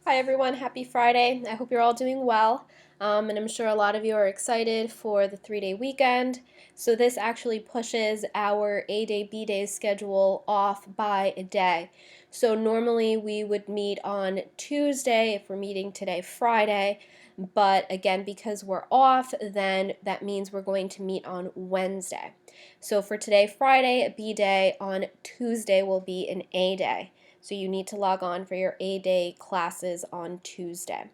Hi everyone, happy Friday. I hope you're all doing well. And I'm sure a lot of you are excited for the 3-day weekend. So this actually pushes our A day, B day schedule off by a day. So normally we would meet on Tuesday if we're meeting today, Friday. But again, because we're off, then that means we're going to meet on Wednesday. So for today, Friday, a B day, on Tuesday will be an A day. So you need to log on for your A-Day classes on Tuesday.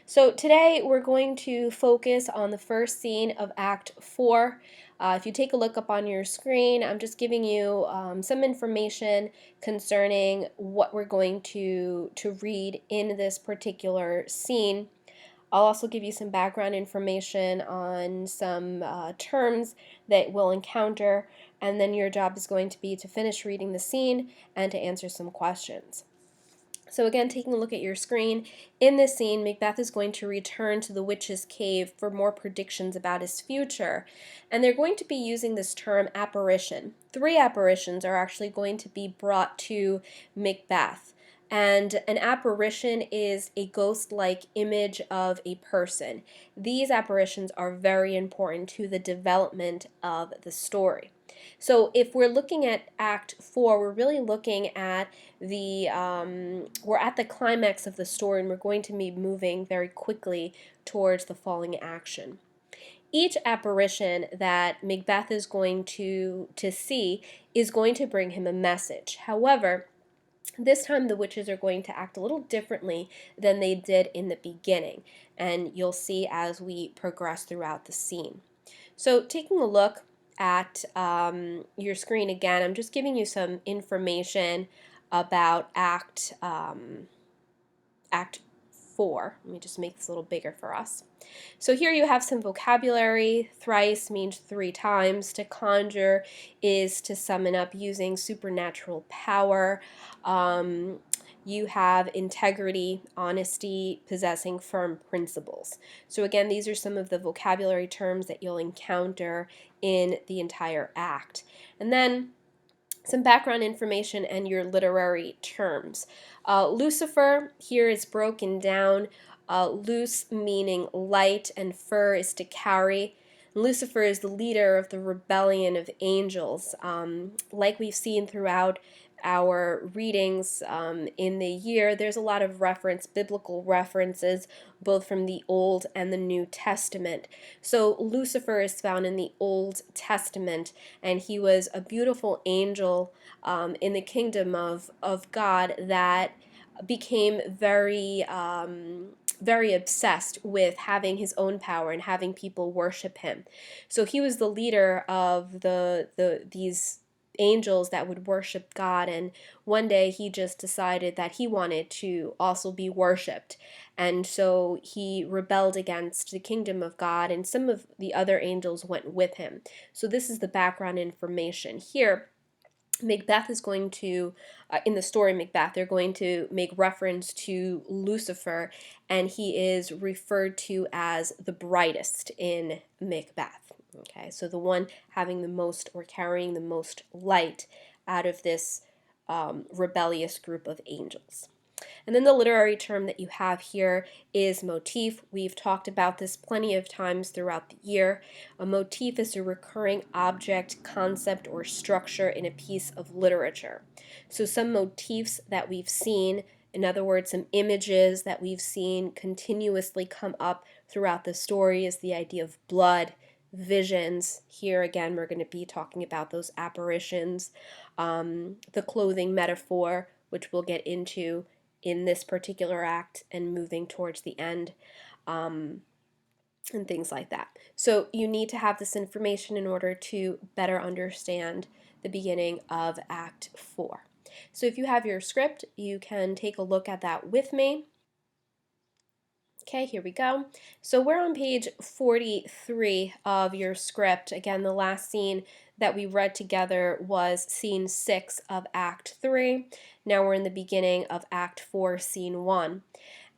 So today we're going to focus on the first scene of Act 4. If you take a look up on your screen, I'm just giving you some information concerning what we're going to read in this particular scene. I'll also give you some background information on some terms that we'll encounter, and then your job is going to be to finish reading the scene and to answer some questions. So again, taking a look at your screen, in this scene, Macbeth is going to return to the witch's cave for more predictions about his future, and they're going to be using this term apparition. 3 apparitions are actually going to be brought to Macbeth. And an apparition is a ghost-like image of a person. These apparitions are very important to the development of the story. So if we're looking at Act 4, we're really looking at we're at the climax of the story, and we're going to be moving very quickly towards the falling action. Each apparition that Macbeth is going to see is going to bring him a message. However, this time the witches are going to act a little differently than they did in the beginning, and you'll see as we progress throughout the scene. So taking a look at your screen again, I'm just giving you some information about Act 4. Let me just make this a little bigger for us. So here you have some vocabulary. Thrice means 3 times. To conjure is to summon up using supernatural power. You have integrity, honesty, possessing firm principles. So again, these are some of the vocabulary terms that you'll encounter in the entire act. And then some background information and your literary terms. Lucifer here is broken down. Luce meaning light, and fur is to carry. Lucifer is the leader of the rebellion of angels. Like we've seen throughout our readings in the year, there's a lot of biblical references, both from the Old and the New Testament. So Lucifer is found in the Old Testament, and he was a beautiful angel in the kingdom of God that became very obsessed with having his own power and having people worship him. So he was the leader of these angels that would worship God, and one day he just decided that he wanted to also be worshipped, and so he rebelled against the kingdom of God, and some of the other angels went with him. So this is the background information here. Macbeth is going to, in the story Macbeth, they're going to make reference to Lucifer, and he is referred to as the brightest in Macbeth. Okay, so the one having the most or carrying the most light out of this rebellious group of angels. And then the literary term that you have here is motif. We've talked about this plenty of times throughout the year. A motif is a recurring object, concept, or structure in a piece of literature. So some motifs that we've seen, in other words, some images that we've seen continuously come up throughout the story, is the idea of blood, visions. Here again, we're going to be talking about those apparitions, the clothing metaphor, which we'll get into in this particular act and moving towards the end, and things like that. So you need to have this information in order to better understand the beginning of Act 4. So if you have your script, you can take a look at that with me. Okay, here we go. So we're on page 43 of your script. Again, the last scene that we read together was scene 6 of Act 3. Now we're in the beginning of Act 4, scene 1.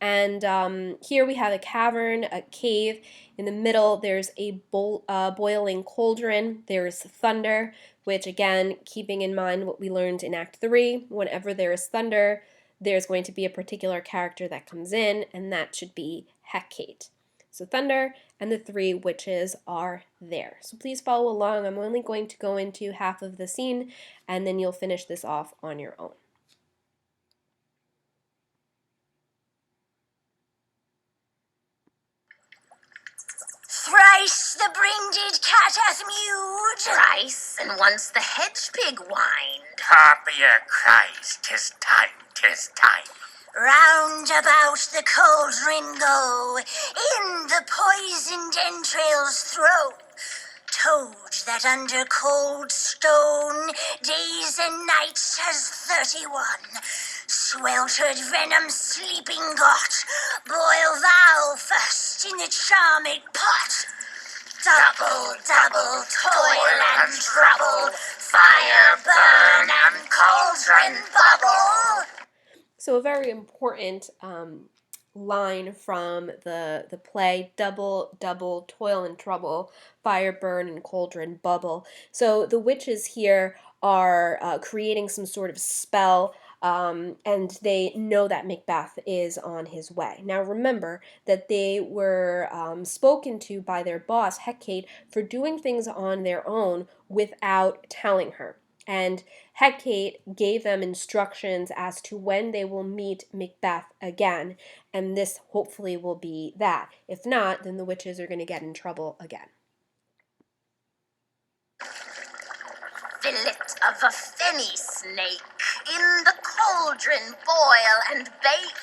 And here we have a cavern, a cave. In the middle, there's a boiling cauldron. There's thunder, which again, keeping in mind what we learned in Act 3, whenever there is thunder, there's going to be a particular character that comes in, and that should be Hecate. So Thunder and the three witches are there. So please follow along. I'm only going to go into half of the scene, and then you'll finish this off on your own. Thrice the brinded cat hath mewed. Thrice, and once the hedge pig whined. Harpier cries, 'tis time, 'tis time. Round about the cauldron go, in the poisoned entrails throw. Toad that under cold stone days and nights has 31. Sweltered venom sleeping got, boil thou first in the charmed pot. Double, double toil and trouble, fire burn and cauldron bubble. So a very important line from the play, double, double, toil and trouble, fire burn and cauldron bubble. So the witches here are creating some sort of spell, and they know that Macbeth is on his way. Now remember that they were spoken to by their boss, Hecate, for doing things on their own without telling her. And Hecate gave them instructions as to when they will meet Macbeth again, and this hopefully will be that. If not, then the witches are going to get in trouble again. Fillet of a fenny snake, in the cauldron boil and bake.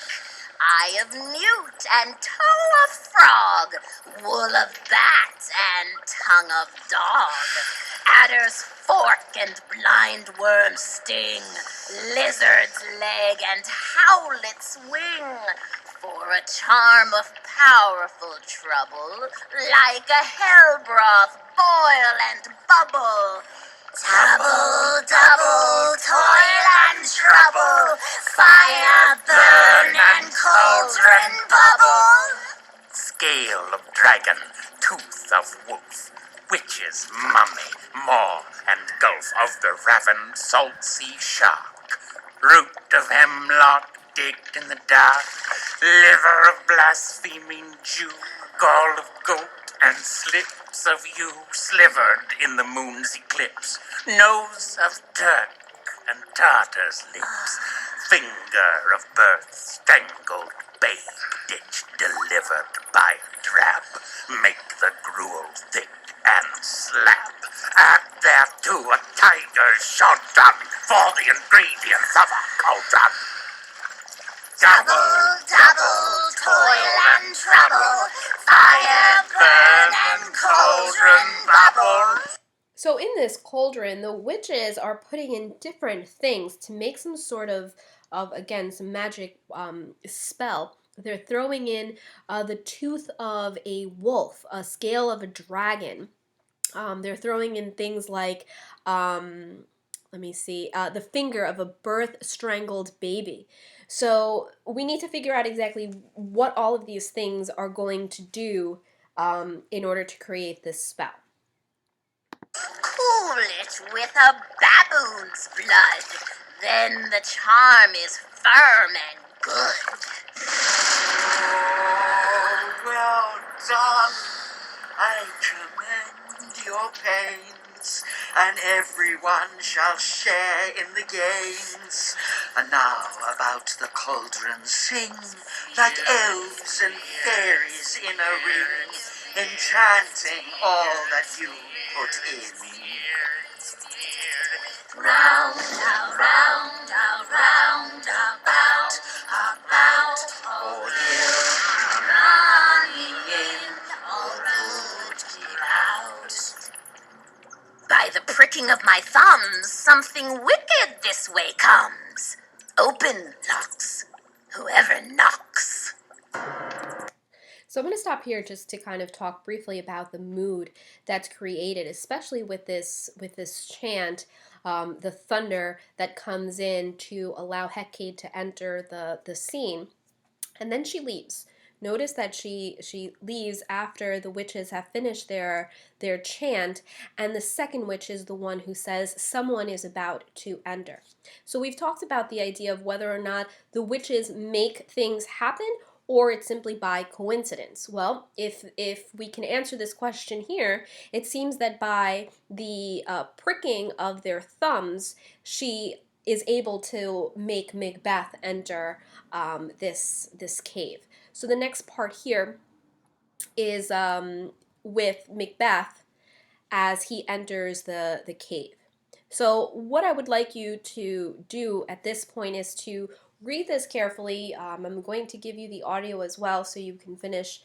Eye of newt and toe of frog, wool of bat and tongue of dog. Adder's fork and blind worm's sting, lizard's leg and howlet's wing. For a charm of powerful trouble, like a hell broth boil and bubble. Double, double toil and trouble, fire burn and cauldron bubble. Scale of dragon, tooth of wolf, witch's mummy, maw and gulf of the ravened salt sea shark, root of hemlock digged in the dark, liver of blaspheming Jew, gall of goat and slips of you slivered in the moon's eclipse, nose of Turk and Tartar's lips, finger of birth strangled babe ditch delivered by a trap, make the gruel thick and slap, add thereto a tiger's shot done for the ingredients of a cauldron. Double, double toil and trouble, fire burn and cauldron bubble. So in this cauldron, the witches are putting in different things to make some sort of again, some magic spell. They're throwing in the tooth of a wolf, a scale of a dragon. They're throwing in things like, the finger of a birth-strangled baby. So we need to figure out exactly what all of these things are going to do in order to create this spell. Cool it with a baboon's blood, then the charm is firm and good. Oh, well done. I commend your pains, and everyone shall share in the gains. And now about the cauldron sing, like elves and fairies in a ring, enchanting all that you put in. Round, round, round, about, all hill, running in, all good keep out. By the pricking of my thumbs, something wicked this way comes. Open locks, whoever knocks. So I'm going to stop here just to kind of talk briefly about the mood that's created, especially with this chant, the thunder that comes in to allow Hecate to enter the scene. And then she leaves. Notice that she leaves after the witches have finished their chant, and the second witch is the one who says someone is about to enter. So we've talked about the idea of whether or not the witches make things happen or it's simply by coincidence. Well, if we can answer this question here, it seems that by the pricking of their thumbs, she is able to make Macbeth enter this cave. So the next part here is with Macbeth as he enters the cave. So what I would like you to do at this point is to read this carefully. I'm going to give you the audio as well so you can finish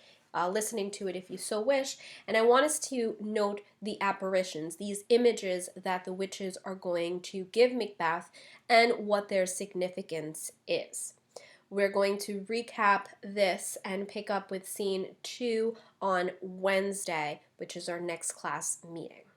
listening to it if you so wish. And I want us to note the apparitions, these images that the witches are going to give Macbeth and what their significance is. We're going to recap this and pick up with scene 2 on Wednesday, which is our next class meeting.